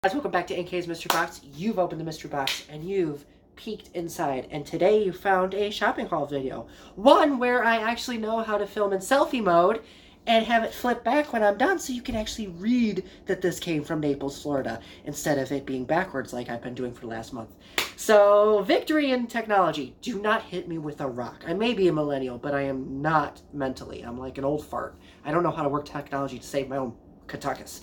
Guys, welcome back to NK's Mystery Box. You've opened the mystery box and you've peeked inside, and today you found a shopping haul video. One where I actually know how to film in selfie mode and have it flip back when I'm done so you can actually read that this came from Naples, Florida, instead of it being backwards like I've been doing for the last month. So, victory in technology. Do not hit me with a rock. I may be a millennial, but I am not mentally. I'm like an old fart. I don't know how to work technology to save my own Kentuckus.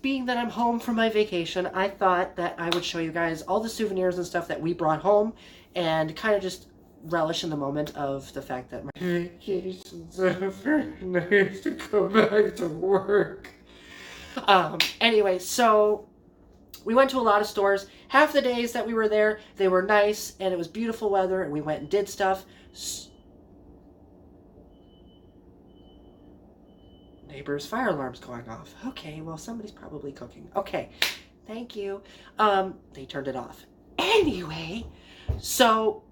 Being that I'm home from my vacation, I thought that I would show you guys all the souvenirs and stuff that we brought home and kind of just relish in the moment of the fact that my vacations are very nice to go back to work. Anyway, so we went to a lot of stores. Half the days that we were there, they were nice and it was beautiful weather and we went and did stuff. Neighbor's fire alarm's going off. Okay, well, somebody's probably cooking. Okay, thank you. They turned it off. Anyway, so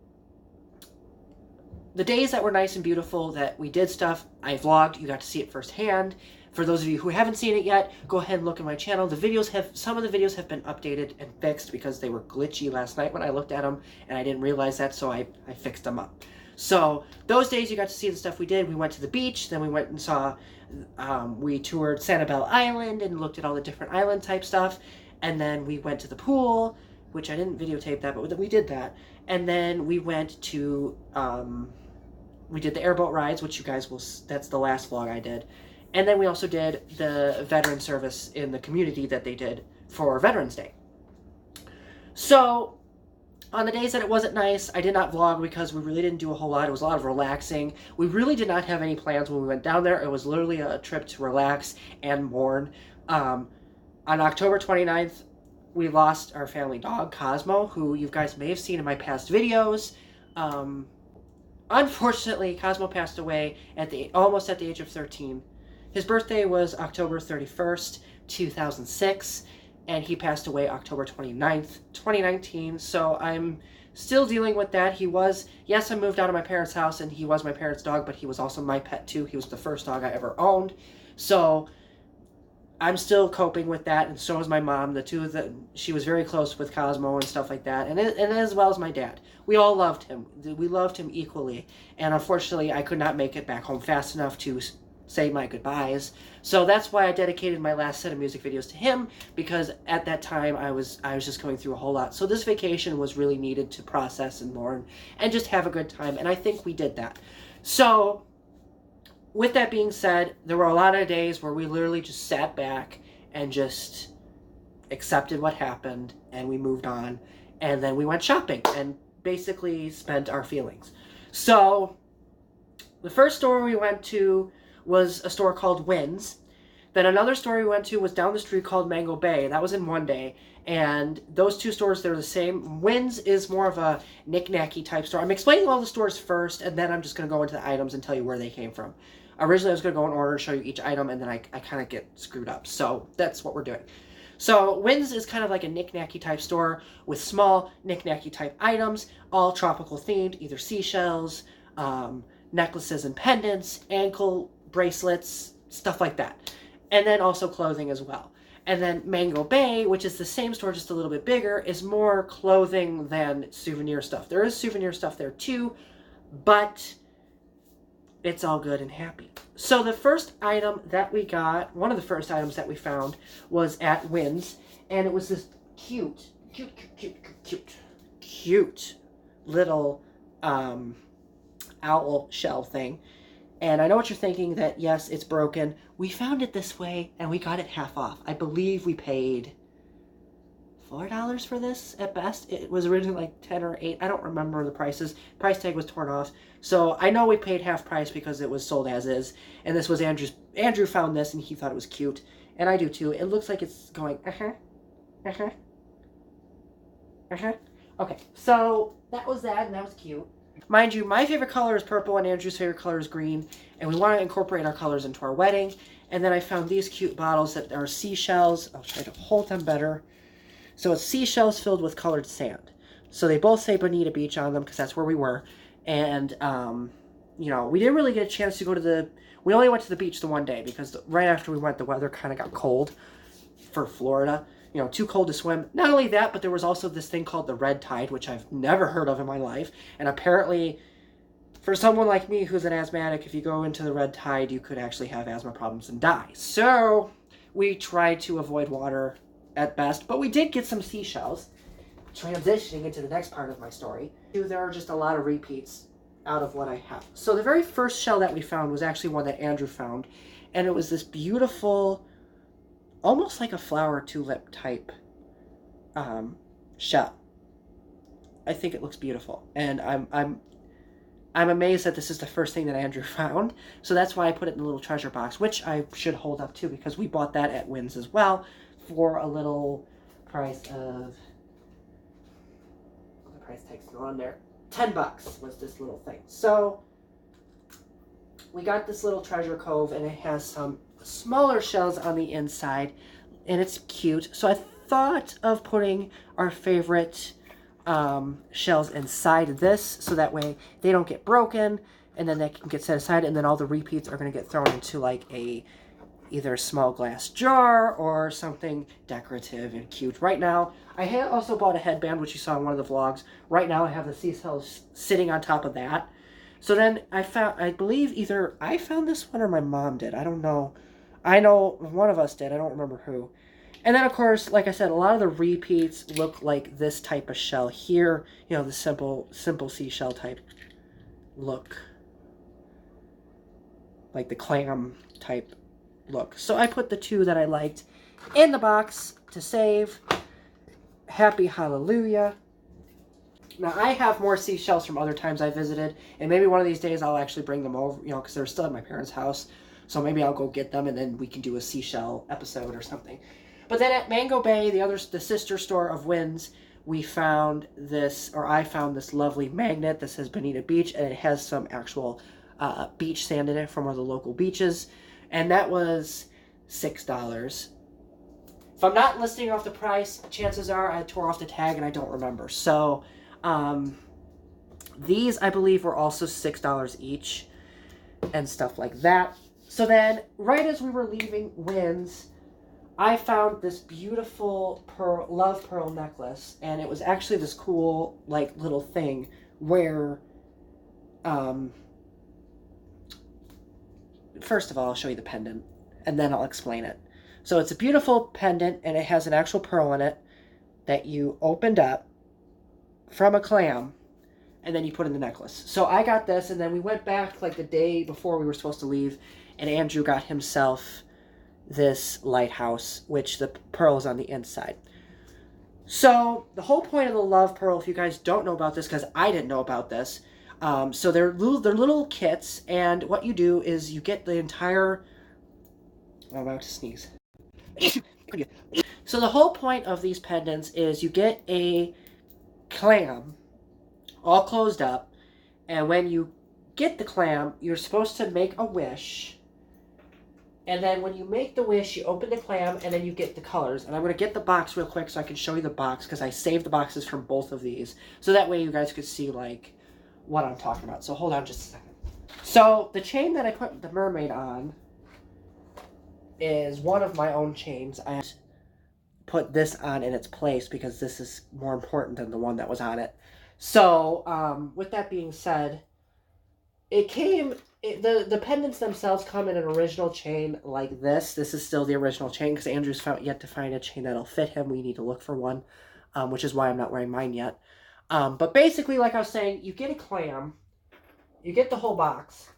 the days that were nice and beautiful that we did stuff, I vlogged. You got to see it firsthand. For those of you who haven't seen it yet, go ahead and look at my channel. Some of the videos have been updated and fixed because they were glitchy last night when I looked at them, and I didn't realize that, so I fixed them up. So those days you got to see the stuff we did. We went to the beach, then we went and saw, we toured Sanibel Island and looked at all the different island type stuff. And then we went to the pool, which I didn't videotape that, but we did that. And then we went to, we did the airboat rides, which you guys will, that's the last vlog I did. And then we also did the veteran service in the community that they did for Veterans Day. So on the days that it wasn't nice, I did not vlog because we really didn't do a whole lot. It was a lot of relaxing. We really did not have any plans when we went down there. It was literally a trip to relax and mourn. On October 29th, we lost our family dog, Cosmo, who you guys may have seen in my past videos. Unfortunately, Cosmo passed away at almost at the age of 13. His birthday was October 31st, 2006. And he passed away October 29th, 2019, so I'm still dealing with that. Yes, I moved out of my parents' house, and he was my parents' dog, but he was also my pet, too. He was the first dog I ever owned, so I'm still coping with that, and so is my mom. She was very close with Cosmo and stuff like that, and as well as my dad. We all loved him. We loved him equally, and unfortunately, I could not make it back home fast enough to say my goodbyes. So that's why I dedicated my last set of music videos to him, because at that time I was just going through a whole lot. So this vacation was really needed to process and mourn and just have a good time, and I think we did that. So with that being said, there were a lot of days where we literally just sat back and just accepted what happened, and we moved on, and then we went shopping and basically spent our feelings. So the first store we went to was a store called Wynn's. Then another store we went to was down the street called Mango Bay. That was in one day. And those two stores, they're the same. Wynn's is more of a knick-knacky type store. I'm explaining all the stores first, and then I'm just going to go into the items and tell you where they came from. Originally, I was going to go in order and show you each item, and then I kind of get screwed up. So that's what we're doing. So Wynn's is kind of like a knick-knacky type store with small knick-knacky type items, all tropical themed, either seashells, necklaces and pendants, ankle bracelets, stuff like that. And then also clothing as well. And then Mango Bay, which is the same store, just a little bit bigger, is more clothing than souvenir stuff. There is souvenir stuff there too, but it's all good and happy. So the first item that we got, one of the first items that we found, was at Wynn's, and it was this cute little owl shell thing. And I know what you're thinking, that yes, it's broken. We found it this way, and we got it half off. I believe we paid $4 for this at best. It was originally like 10 or 8. I don't remember the prices. Price tag was torn off. So I know we paid half price because it was sold as is. And this was Andrew's. Andrew found this, and he thought it was cute. And I do too. It looks like it's going, Okay, so that was that, and that was cute. Mind you, my favorite color is purple and Andrew's favorite color is green, and we want to incorporate our colors into our wedding. And then I found these cute bottles that are seashells. I'll try to hold them better. So it's seashells filled with colored sand. So they both say Bonita Beach on them because that's where we were. And, you know, we didn't really get a chance to go to we only went to the beach the one day because right after we went, the weather kind of got cold for Florida. you know, too cold to swim. Not only that, but there was also this thing called the red tide, which I've never heard of in my life. And apparently, for someone like me who's an asthmatic, if you go into the red tide, you could actually have asthma problems and die. So we tried to avoid water at best, but we did get some seashells. Transitioning into the next part of my story, there are just a lot of repeats out of what I have. So the very first shell that we found was actually one that Andrew found, and it was this beautiful, almost like a flower tulip type shell. I think it looks beautiful, and I'm amazed that this is the first thing that Andrew found. So that's why I put it in the little treasure box, which I should hold up too, because we bought that at Wynn's as well for a little price of, the price tag's still on there, $10 was this little thing. So we got this little treasure cove, and it has some smaller shells on the inside, and it's cute. So I thought of putting our favorite shells inside this, so that way they don't get broken, and then they can get set aside, and then all the repeats are going to get thrown into like either a small glass jar or something decorative and cute. Right now, I had also bought a headband, which you saw in one of the vlogs. Right now, I have the seashells sitting on top of that. So then I believe either I found this one or my mom did. I don't know. I know one of us did. I don't remember who. And then, of course, like I said, a lot of the repeats look like this type of shell here. You know, the simple seashell type look. Like the clam type look. So I put the two that I liked in the box to save. Happy hallelujah. Now, I have more seashells from other times I visited, and maybe one of these days I'll actually bring them over, you know, because they're still at my parents' house. So maybe I'll go get them, and then we can do a seashell episode or something. But then at Mango Bay, the sister store of Wynn's, we found this, or I found this lovely magnet that says Bonita Beach, and it has some actual beach sand in it from one of the local beaches, and that was $6. If I'm not listing off the price, chances are I tore off the tag and I don't remember. So these, I believe, were also $6 each and stuff like that. So then, right as we were leaving Wynn's, I found this beautiful love pearl necklace, and it was actually this cool, like, little thing where, first of all, I'll show you the pendant, and then I'll explain it. So it's a beautiful pendant, and it has an actual pearl in it that you opened up from a clam, and then you put in the necklace. So I got this, and then we went back, like, the day before we were supposed to leave, and Andrew got himself this lighthouse, which the pearl is on the inside. So the whole point of the love pearl, if you guys don't know about this, because I didn't know about this, so they're little kits, and what you do is you get the entire, I'm about to sneeze. So the whole point of these pendants is you get a clam all closed up, and when you get the clam, you're supposed to make a wish. And then when you make the wish, you open the clam, and then you get the colors. And I'm going to get the box real quick so I can show you the box, because I saved the boxes from both of these. So that way you guys could see, like, what I'm talking about. So hold on just a second. So the chain that I put the mermaid on is one of my own chains. I put this on in its place because this is more important than the one that was on it. So with that being said, the pendants themselves come in an original chain like this. This is still the original chain because Andrew's yet to find a chain that'll fit him. We need to look for one, which is why I'm not wearing mine yet. But basically, like I was saying, you get a clam, you get the whole box,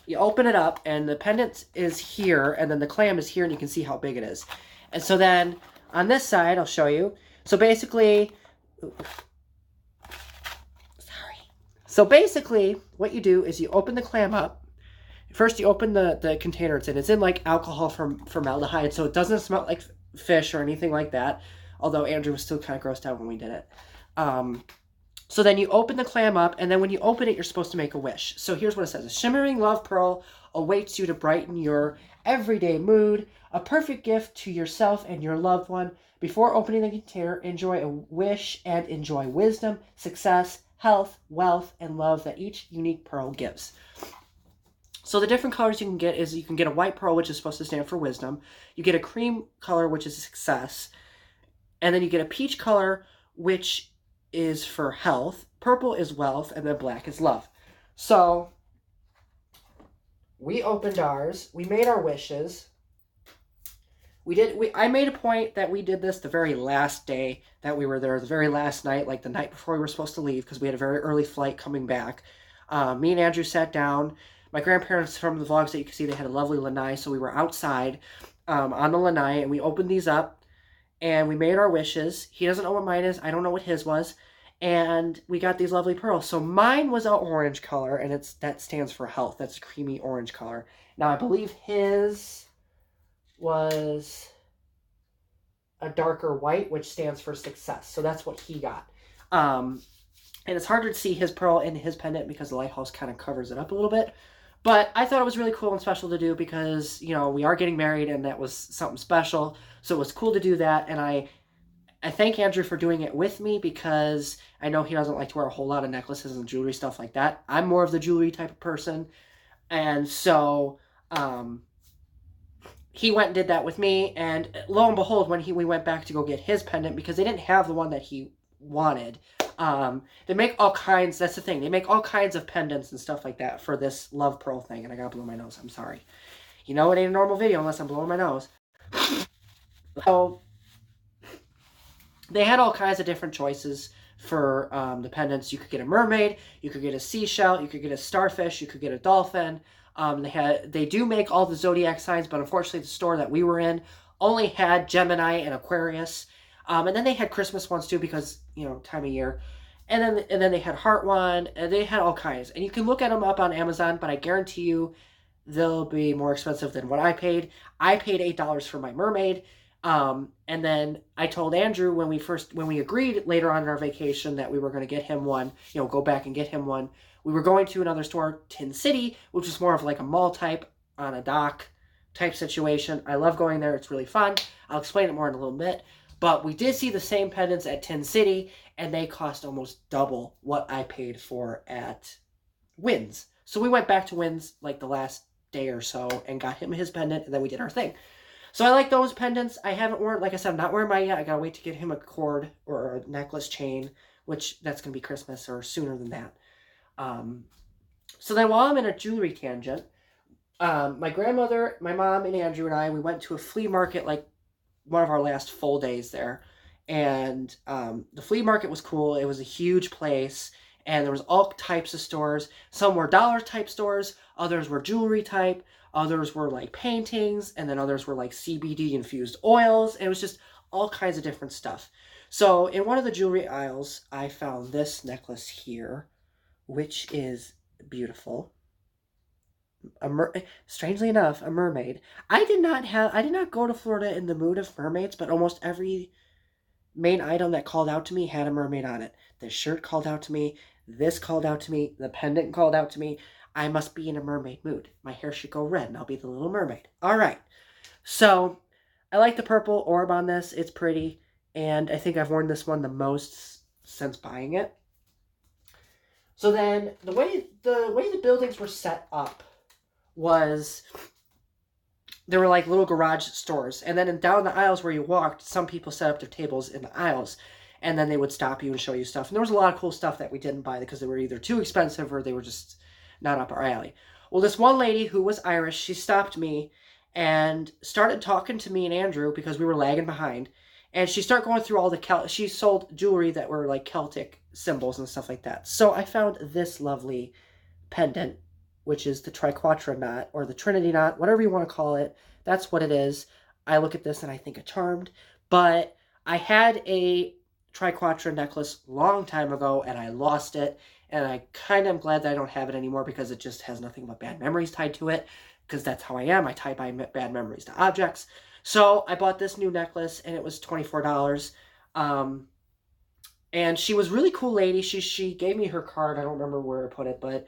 you open it up, and the pendant is here, and then the clam is here, and you can see how big it is. And so then, on this side, I'll show you. So basically, So basically, what you do is you open the clam up. First, you open the container it's in. It's in, like, alcohol formaldehyde, so it doesn't smell like fish or anything like that, although Andrew was still kind of grossed out when we did it. So then you open the clam up, and then when you open it, you're supposed to make a wish. So here's what it says. A shimmering love pearl awaits you to brighten your everyday mood, a perfect gift to yourself and your loved one. Before opening the container, enjoy a wish and enjoy wisdom, success, health, wealth, and love that each unique pearl gives. So the different colors you can get is you can get a white pearl, which is supposed to stand for wisdom. You get a cream color, which is success. And then you get a peach color, which is for health. Purple is wealth, and then black is love. So we opened ours. We made our wishes. I made a point that we did this the very last day that we were there, the very last night, like the night before we were supposed to leave, because we had a very early flight coming back. Me and Andrew sat down. My grandparents, from the vlogs that you can see, they had a lovely lanai, so we were outside on the lanai, and we opened these up, and we made our wishes. He doesn't know what mine is. I don't know what his was. And we got these lovely pearls. So mine was an orange color, and that stands for health. That's a creamy orange color. Now, I believe his was a darker white, which stands for success. So that's what he got. And it's harder to see his pearl in his pendant because the lighthouse kind of covers it up a little bit. But I thought it was really cool and special to do because, you know, we are getting married and that was something special. So it was cool to do that. And I thank Andrew for doing it with me because I know he doesn't like to wear a whole lot of necklaces and jewelry, stuff like that. I'm more of the jewelry type of person. And so he went and did that with me. And lo and behold, when we went back to go get his pendant, because they didn't have the one that he wanted, they make all kinds, that's the thing, they make all kinds of pendants and stuff like that for this love pearl thing. And I gotta blow my nose, I'm sorry. You know, it ain't a normal video unless I'm blowing my nose. So they had all kinds of different choices for the pendants. You could get a mermaid, you could get a seashell, you could get a starfish, you could get a dolphin. They do make all the zodiac signs, but unfortunately the store that we were in only had Gemini and Aquarius. And then they had Christmas ones too because, you know, time of year. And then they had Heart one, and they had all kinds. And you can look at them up on Amazon, but I guarantee you they'll be more expensive than what I paid. I paid $8 for my mermaid. And then I told Andrew when we agreed later on in our vacation that we were going to get him one, you know, go back and get him one. We were going to another store, Tin City, which is more of like a mall type on a dock type situation. I love going there. It's really fun. I'll explain it more in a little bit. But we did see the same pendants at Tin City, and they cost almost double what I paid for at Wynn's. So we went back to Wynn's like the last day or so and got him his pendant, and then we did our thing. So I like those pendants. I haven't worn, like I said, I'm not wearing mine yet. I gotta wait to get him a cord or a necklace chain, which that's gonna be Christmas or sooner than that. So then while I'm in a jewelry tangent, my grandmother, my mom, and Andrew and I, we went to a flea market like one of our last full days there. And the flea market was cool. It was a huge place, and there was all types of stores. Some were dollar type stores, others were jewelry type, others were like paintings, and then others were like CBD infused oils. And it was just all kinds of different stuff. So in one of the jewelry aisles, I found this necklace here, which is beautiful. Strangely enough, a mermaid. I did not go to Florida in the mood of mermaids, but almost every main item that called out to me had a mermaid on it. This shirt called out to me, this called out to me, the pendant called out to me. I must be in a mermaid mood. My hair should go red and I'll be the little mermaid. All right. So I like the purple orb on this. It's pretty. And I think I've worn this one the most since buying it. So then the way the buildings were set up was there were like little garage stores. And then down the aisles where you walked, some people set up their tables in the aisles. And then they would stop you and show you stuff. And there was a lot of cool stuff that we didn't buy because they were either too expensive or they were just not up our alley. Well, this one lady who was Irish, she stopped me and started talking to me and Andrew because we were lagging behind. And she started going through all the she sold jewelry that were like Celtic symbols and stuff like that. So I found this lovely pendant, which is the triquetra knot or the Trinity knot, whatever you want to call it. That's what it is. I look at this and I think it's charmed. But I had a triquetra necklace long time ago and I lost it. And I kind of am glad that I don't have it anymore because it just has nothing but bad memories tied to it. Because that's how I am. I tie bad memories to objects. So I bought this new necklace and it was $24. And she was a really cool lady. She gave me her card. I don't remember where I put it, but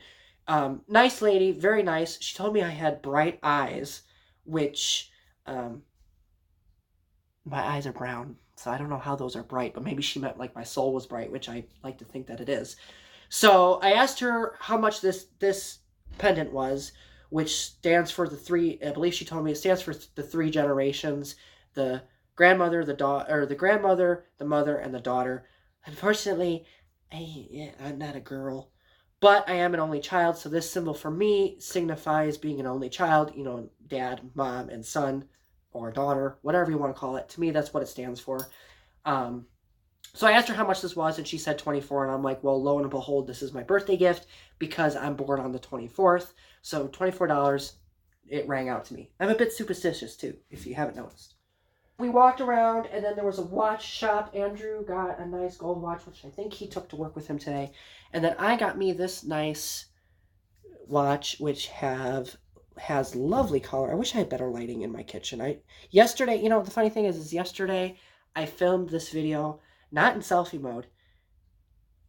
nice lady, very nice. She told me I had bright eyes, which my eyes are brown. So I don't know how those are bright, but maybe she meant like my soul was bright, which I like to think that it is. So I asked her how much this pendant was, which stands for the three, I believe she told me it stands for the 3 generations, the grandmother, the grandmother, the mother, and the daughter. Unfortunately, I'm not a girl, but I am an only child, so this symbol for me signifies being an only child, you know, dad, mom, and son, or daughter, whatever you want to call it. To me, that's what it stands for. So I asked her how much this was, and she said 24, and I'm like, well, lo and behold, this is my birthday gift because I'm born on the 24th. So $24, it rang out to me. I'm a bit superstitious, too, if you haven't noticed. We walked around, and then there was a watch shop. Andrew got a nice gold watch, which I think he took to work with him today. And then I got me this nice watch, which has lovely color. I wish I had better lighting in my kitchen. Yesterday, you know, the funny thing is yesterday I filmed this video not in selfie mode,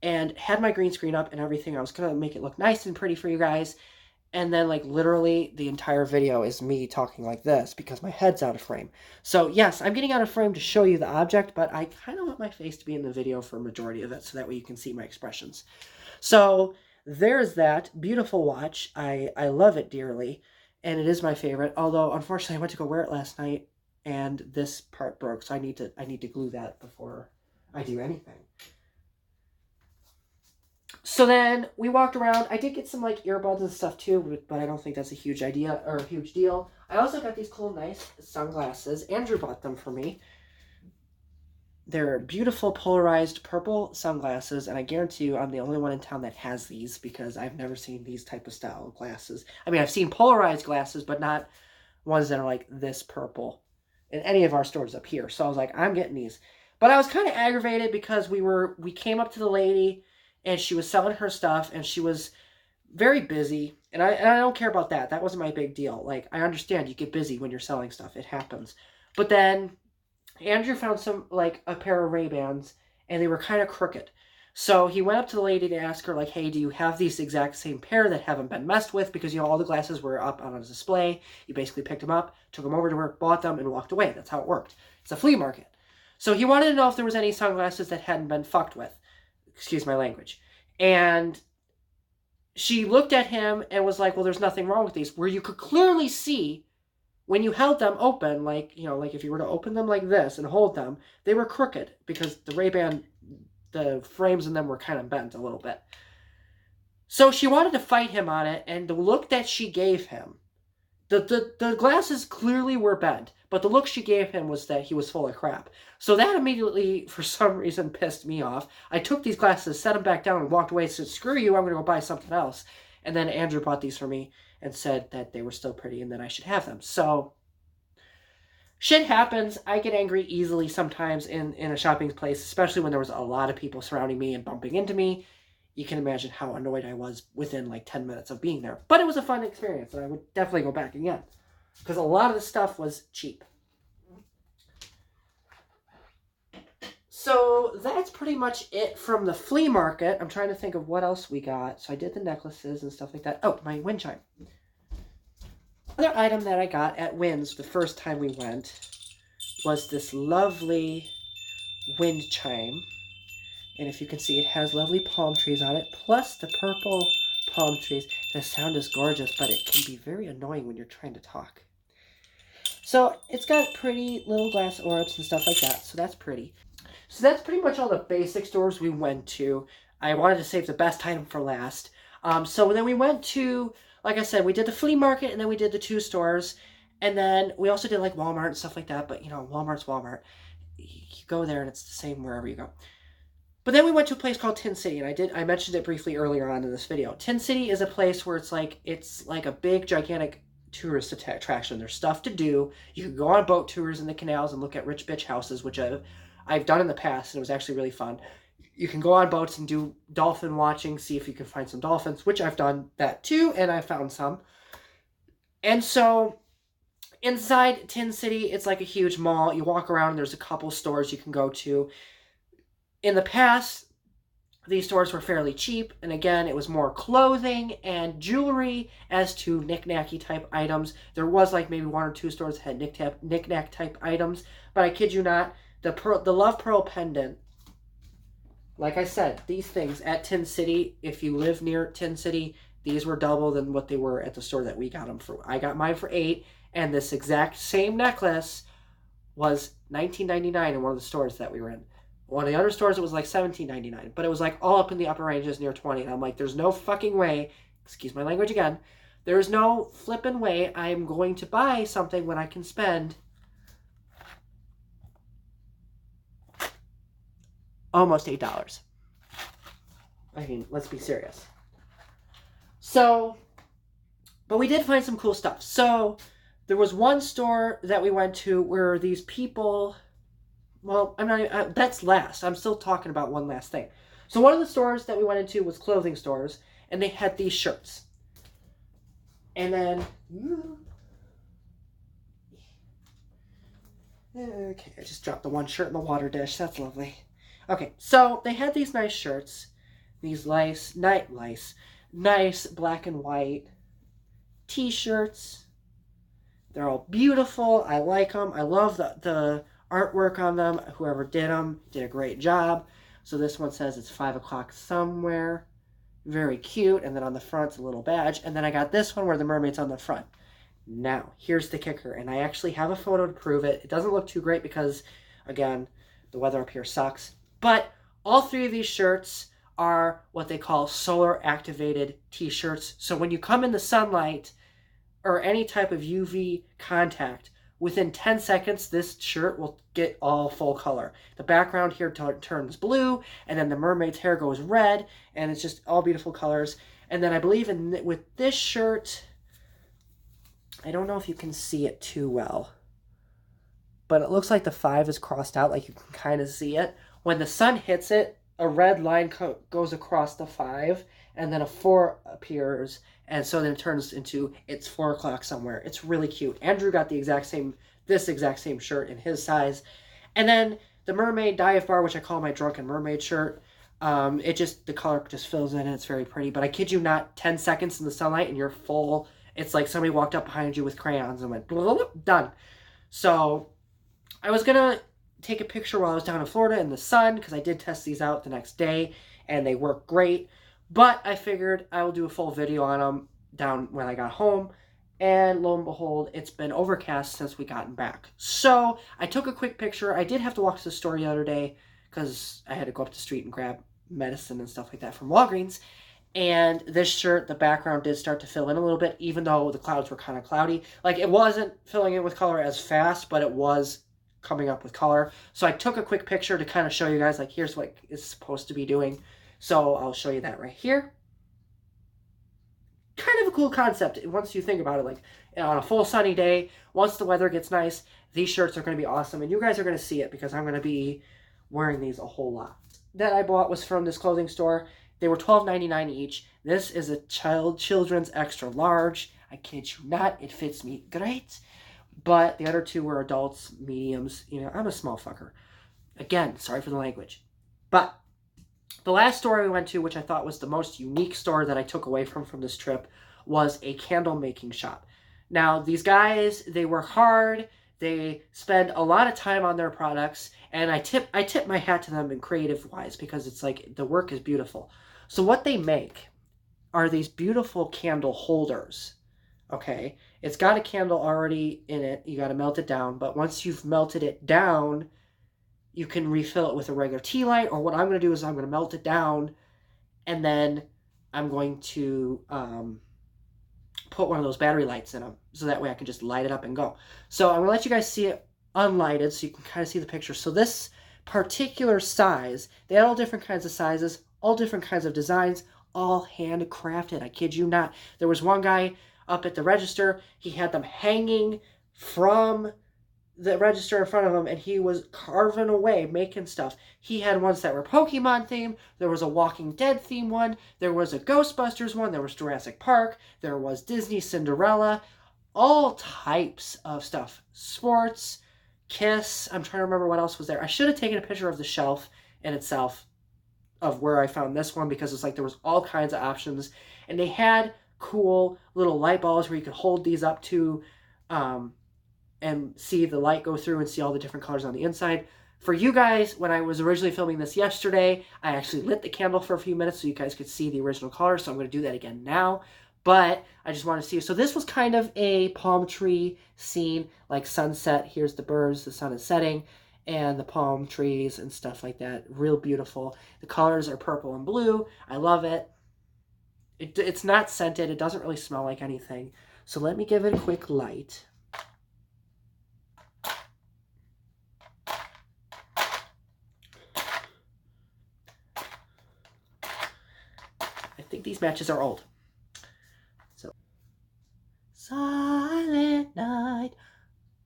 and had my green screen up and everything. I was going to make it look nice and pretty for you guys. And then, like, literally the entire video is me talking like this because my head's out of frame. So, yes, I'm getting out of frame to show you the object, but I kind of want my face to be in the video for a majority of it so that way you can see my expressions. So, there's that beautiful watch. I love it dearly, and it is my favorite. Although, unfortunately, I went to go wear it last night, and this part broke, so I need to glue that before I do anything. So then we walked around. I did get some like earbuds and stuff too, but I don't think that's a huge idea or a huge deal. I also got these cool, nice sunglasses. Andrew bought them for me. They're beautiful polarized purple sunglasses, and I guarantee you I'm the only one in town that has these because I've never seen these type of style of glasses. I mean, I've seen polarized glasses, but not ones that are like this purple in any of our stores up here. So I was like, I'm getting these. But I was kind of aggravated because we came up to the lady and she was selling her stuff and she was very busy. And I don't care about that. That wasn't my big deal. Like, I understand you get busy when you're selling stuff. It happens. But then Andrew found a pair of Ray-Bans and they were kind of crooked. So he went up to the lady to ask her, like, hey, do you have these exact same pair that haven't been messed with? Because, you know, all the glasses were up on a display. You basically picked them up, took them over to her, bought them, and walked away. That's how it worked. It's a flea market. So he wanted to know if there was any sunglasses that hadn't been fucked with. Excuse my language. And she looked at him and was like, well, there's nothing wrong with these. Where you could clearly see when you held them open, like, you know, like if you were to open them like this and hold them, they were crooked because the Ray-Ban, the frames in them were kind of bent a little bit. So she wanted to fight him on it, and the look that she gave him, the glasses clearly were bent, but the look she gave him was that he was full of crap. So that immediately, for some reason, pissed me off. I took these glasses, set them back down, and walked away. Said, screw you, I'm going to go buy something else. And then Andrew bought these for me and said that they were still pretty and that I should have them. So shit happens. I get angry easily sometimes in a shopping place, especially when there was a lot of people surrounding me and bumping into me. You can imagine how annoyed I was within like 10 minutes of being there. But it was a fun experience, and I would definitely go back again. Because a lot of the stuff was cheap. So that's pretty much it from the flea market. I'm trying to think of what else we got. So I did the necklaces and stuff like that. Oh, my wind chime. Another item that I got at Wynn's the first time we went was this lovely wind chime. And if you can see, it has lovely palm trees on it, plus the purple palm trees. The sound is gorgeous, but it can be very annoying when you're trying to talk. So it's got pretty little glass orbs and stuff like that, so that's pretty. So that's pretty much all the basic stores we went to. I wanted to save the best item for last. So then we went to, like I said, we did the flea market, and then we did the 2 stores. And then we also did like Walmart and stuff like that, but you know, Walmart's Walmart. You go there and it's the same wherever you go. But then we went to a place called Tin City, and I mentioned it briefly earlier on in this video. Tin City is a place where it's like a big, gigantic tourist attraction. There's stuff to do. You can go on boat tours in the canals and look at rich bitch houses, which I've done in the past, and it was actually really fun. You can go on boats and do dolphin watching, see if you can find some dolphins, which I've done that too, and I found some. And so inside Tin City, it's like a huge mall. You walk around, and there's a couple stores you can go to. In the past, these stores were fairly cheap, and again, it was more clothing and jewelry as to knick-knacky type items. There was like maybe 1 or 2 stores that had knick-knack type items, but I kid you not, the Love Pearl pendant, like I said, these things at Tin City, if you live near Tin City, these were double than what they were at the store that we got them for. I got mine for $8, and this exact same necklace was $19.99 in one of the stores that we were in. One of the other stores, it was like $17.99, but it was like all up in the upper ranges near 20. And I'm like, there's no fucking way, excuse my language again, there's no flippin' way I'm going to buy something when I can spend almost $8. I mean, let's be serious. So, but we did find some cool stuff. So, there was one store that we went to where these people, well, I'm not even, that's last. I'm still talking about one last thing. So, one of the stores that we went into was clothing stores, and they had these shirts. And then, okay, I just dropped the one shirt in the water dish. That's lovely. Okay, so they had these nice shirts, these nice black and white t-shirts. They're all beautiful. I like them. I love the artwork on them. Whoever did them did a great job. So this one says it's 5 o'clock somewhere. Very cute. And then on the front's a little badge. And then I got this one where the mermaid's on the front. Now, here's the kicker. And I actually have a photo to prove it. It doesn't look too great because, again, the weather up here sucks. But all three of these shirts are what they call solar activated t-shirts. So when you come in the sunlight or any type of UV contact, within 10 seconds, this shirt will get all full color. The background here turns blue, and then the mermaid's hair goes red, and it's just all beautiful colors. And then I believe with this shirt, I don't know if you can see it too well, but it looks like the 5 is crossed out, like you can kind of see it. When the sun hits it, a red line goes across the 5, and then a 4 appears, and so then it turns into it's 4 o'clock somewhere. It's really cute. Andrew got this exact same shirt in his size. And then the mermaid dive bar, which I call my drunken mermaid shirt, the color just fills in and it's very pretty. But I kid you not, 10 seconds in the sunlight and you're full. It's like somebody walked up behind you with crayons and went, blah, blah, blah, done. So I was going to take a picture while I was down in Florida in the sun, because I did test these out the next day and they work great. But I figured I will do a full video on them down when I got home. And lo and behold, it's been overcast since we gotten back. So I took a quick picture. I did have to walk to the store the other day because I had to go up the street and grab medicine and stuff like that from Walgreens. And this shirt, the background did start to fill in a little bit, even though the clouds were kind of cloudy. Like, it wasn't filling in with color as fast, but it was coming up with color. So I took a quick picture to kind of show you guys, like, here's what it's supposed to be doing. So I'll show you that right here. Kind of a cool concept once you think about it. Like, on a full sunny day, once the weather gets nice, these shirts are going to be awesome. And you guys are going to see it because I'm going to be wearing these a whole lot. That I bought was from this clothing store. They were $12.99 each. This is a children's extra large. I kid you not, it fits me great. But the other two were adults, mediums. You know, I'm a small fucker. Again, sorry for the language. But the last store we went to, which I thought was the most unique store that I took away from this trip, was a candle making shop. Now, these guys, they work hard. They spend a lot of time on their products, and I tip my hat to them in creative-wise because it's like the work is beautiful. So what they make are these beautiful candle holders. Okay, it's got a candle already in it. You got to melt it down, but once you've melted it down, you can refill it with a regular tea light, or what I'm going to do is I'm going to melt it down, and then I'm going to put one of those battery lights in them, so that way I can just light it up and go. So I'm going to let you guys see it unlighted, so you can kind of see the picture. So this particular size, they had all different kinds of sizes, all different kinds of designs, all handcrafted. I kid you not. There was one guy up at the register, he had them hanging from the register in front of him, and he was carving away, making stuff. He had ones that were Pokemon themed. There was a Walking Dead themed one. There was a Ghostbusters one. There was Jurassic Park. There was Disney Cinderella. All types of stuff. Sports, Kiss. I'm trying to remember what else was there. I should have taken a picture of the shelf in itself of where I found this one, because it's like there was all kinds of options. And they had cool little light bulbs where you could hold these up to and see the light go through and see all the different colors on the inside. For you guys, when I was originally filming this yesterday, I actually lit the candle for a few minutes so you guys could see the original color, so I'm going to do that again now. But I just want to see you. So this was kind of a palm tree scene, like sunset. Here's the birds, the sun is setting, and the palm trees and stuff like that. Real beautiful. The colors are purple and blue. I love it. It's not scented. It doesn't really smell like anything. So let me give it a quick light. I think these matches are old. So, Silent Night.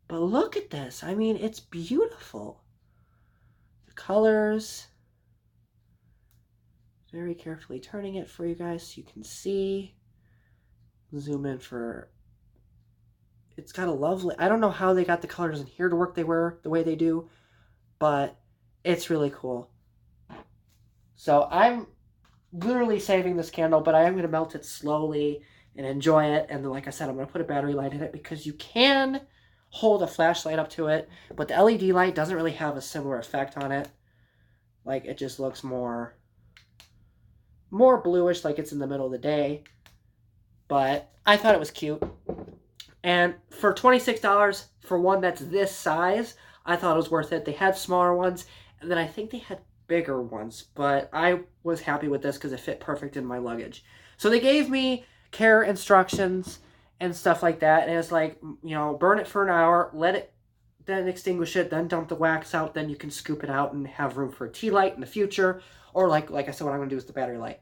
But look at this. I mean, it's beautiful. The colors. Very carefully turning it for you guys so you can see. Zoom in for... It's got a lovely... I don't know how they got the colors in here to work the way they do, but it's really cool. So I'm literally saving this candle, but I am going to melt it slowly and enjoy it. And then, like I said, I'm going to put a battery light in it because you can hold a flashlight up to it, but the LED light doesn't really have a similar effect on it. Like, it just looks more bluish, like it's in the middle of the day. But I thought it was cute. And for $26 for one that's this size, I thought it was worth it. They had smaller ones, and then I think they had bigger ones, but I was happy with this because it fit perfect in my luggage. So they gave me care instructions and stuff like that, and it's like, you know, burn it for an hour, let it, then extinguish it, then dump the wax out, then you can scoop it out and have room for a tea light in the future, or like I said, what I'm going to do is the battery light.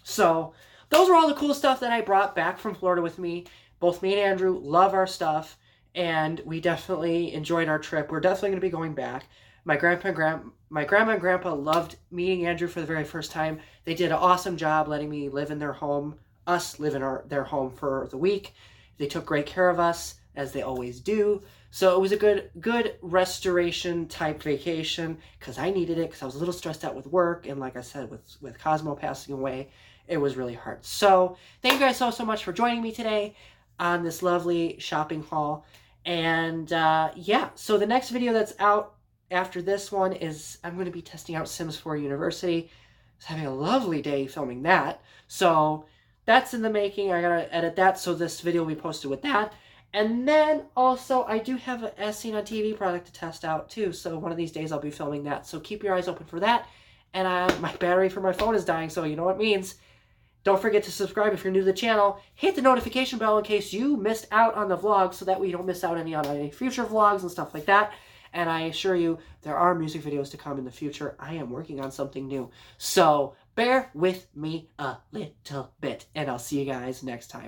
So those are all the cool stuff that I brought back from Florida with me. Both me and Andrew love our stuff, and we definitely enjoyed our trip. We're definitely going to be going back. My grandma and grandpa loved meeting Andrew for the very first time. They did an awesome job letting me live in their home, us live in their home for the week. They took great care of us, as they always do. So it was a good restoration type vacation, because I needed it, because I was a little stressed out with work, and like I said, with Cosmo passing away, it was really hard. So thank you guys so much for joining me today on this lovely shopping haul. And yeah, so the next video that's out after this one is I'm going to be testing out Sims 4 University. I was having a lovely day filming that. So that's in the making. I got to edit that, so this video will be posted with that. And then also I do have an As Seen on TV product to test out too. So one of these days I'll be filming that. So keep your eyes open for that. And my battery for my phone is dying, so you know what it means. Don't forget to subscribe if you're new to the channel. Hit the notification bell in case you missed out on the vlog, so that way you don't miss out on any future vlogs and stuff like that. And I assure you, there are music videos to come in the future. I am working on something new. So bear with me a little bit, and I'll see you guys next time.